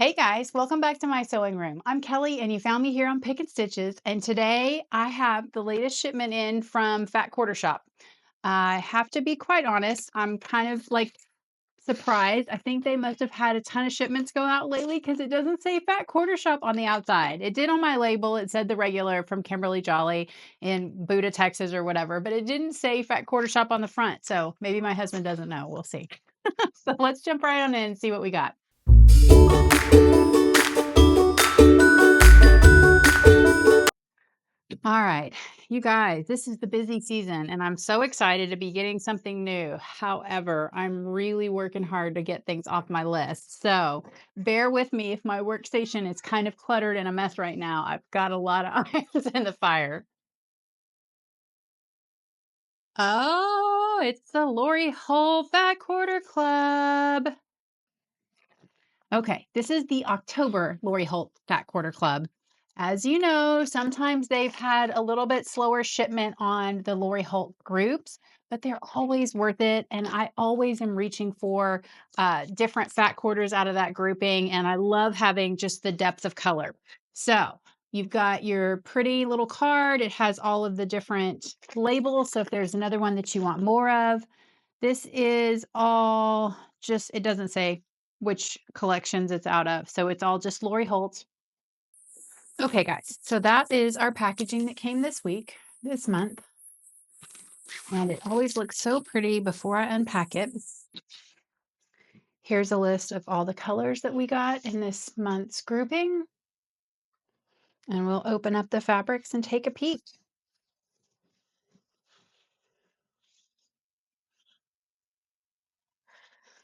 Hey guys, welcome back to my sewing room. I'm Kelly and you found me here on Pick and Stitches, and today I have the latest shipment in from Fat Quarter Shop. I have to be quite honest, I'm kind of like surprised. I think they must have had a ton of shipments go out lately because it doesn't say Fat Quarter Shop on the outside. It did on my label. It said the regular from Kimberly Jolly in Buda, Texas or whatever, but it didn't say Fat Quarter Shop on the front. So maybe my husband doesn't know. We'll see. So let's jump right on in and see what we got. All right, you guys, this is the busy season and I'm so excited to be getting something new. However, I'm really working hard to get things off my list. So bear with me if my workstation is kind of cluttered and a mess right now. I've got a lot of irons in the fire. Oh, it's the Lori Holt Fat Quarter Club. Okay, this is the October Lori Holt Fat Quarter Club. As you know, sometimes they've had a little bit slower shipment on the Lori Holt groups, but they're always worth it. And I always am reaching for different fat quarters out of that grouping. And I love having just the depth of color. So you've got your pretty little card. It has all of the different labels. So if there's another one that you want more of, this is all just, it doesn't say which collections it's out of. So it's all just Lori Holt. Okay, guys, so that is our packaging that came this month. And it always looks so pretty before I unpack it. Here's a list of all the colors that we got in this month's grouping. And we'll open up the fabrics and take a peek.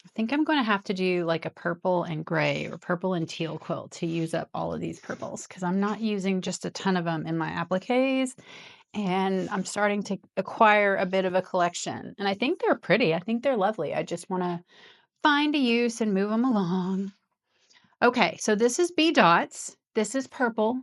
I think I'm going to have to do like a purple and gray or purple and teal quilt to use up all of these purples because I'm not using just a ton of them in my appliques. And I'm starting to acquire a bit of a collection. And I think they're pretty. I think they're lovely. I just want to find a use and move them along. Okay, so this is B dots. This is purple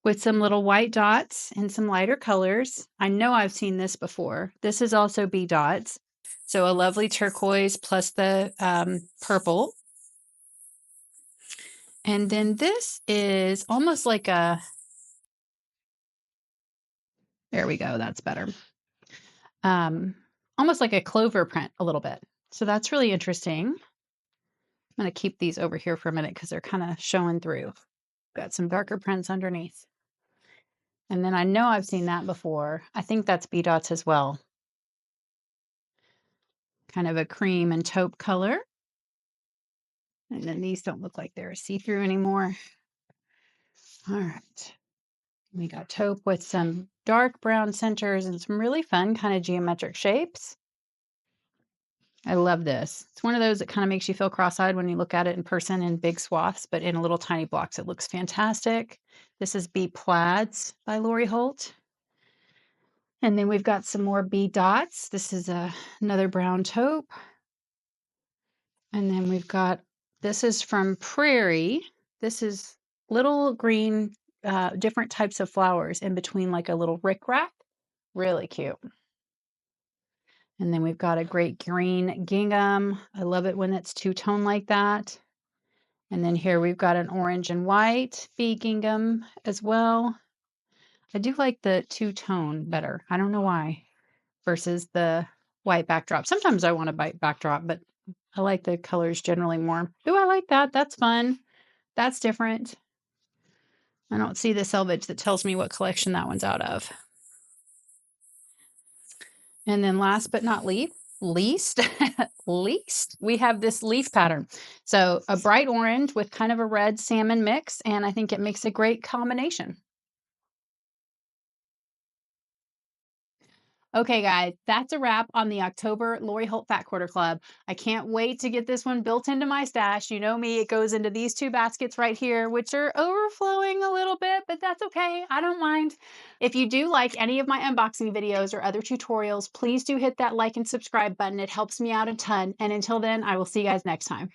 with some little white dots and some lighter colors. I know I've seen this before. This is also B dots. So a lovely turquoise plus the purple. And then this is almost like a, there we go, that's better. Almost like a clover print a little bit. So that's really interesting. I'm going to keep these over here for a minute because they're kind of showing through. Got some darker prints underneath. And then I know I've seen that before. I think that's B dots as well. Kind of a cream and taupe color. And then these don't look like they're see-through anymore. All right. We got taupe with some dark brown centers and some really fun kind of geometric shapes. I love this. It's one of those that kind of makes you feel cross-eyed when you look at it in person in big swaths, but in little tiny blocks, it looks fantastic. This is B Plaids by Lori Holt. And then we've got some more B dots. This is another brown taupe. And then we've got, this is from Prairie. This is little green, different types of flowers in between like a little rickrack. Really cute. And then we've got a great green gingham. I love it when it's two-tone like that. And then here we've got an orange and white bee gingham as well. I do like the two-tone better. I don't know why, versus the white backdrop. Sometimes I want a white backdrop, but I like the colors generally more. Ooh, I like that. That's fun. That's different. I don't see the selvage that tells me what collection that one's out of. And then last but not least, we have this leaf pattern. So a bright orange with kind of a red salmon mix, and I think it makes a great combination. Okay, guys, that's a wrap on the October Lori Holt Fat Quarter Club. I can't wait to get this one built into my stash. You know me, it goes into these two baskets right here, which are overflowing a little bit, but that's okay. I don't mind. If you do like any of my unboxing videos or other tutorials, please do hit that like and subscribe button. It helps me out a ton. And until then, I will see you guys next time.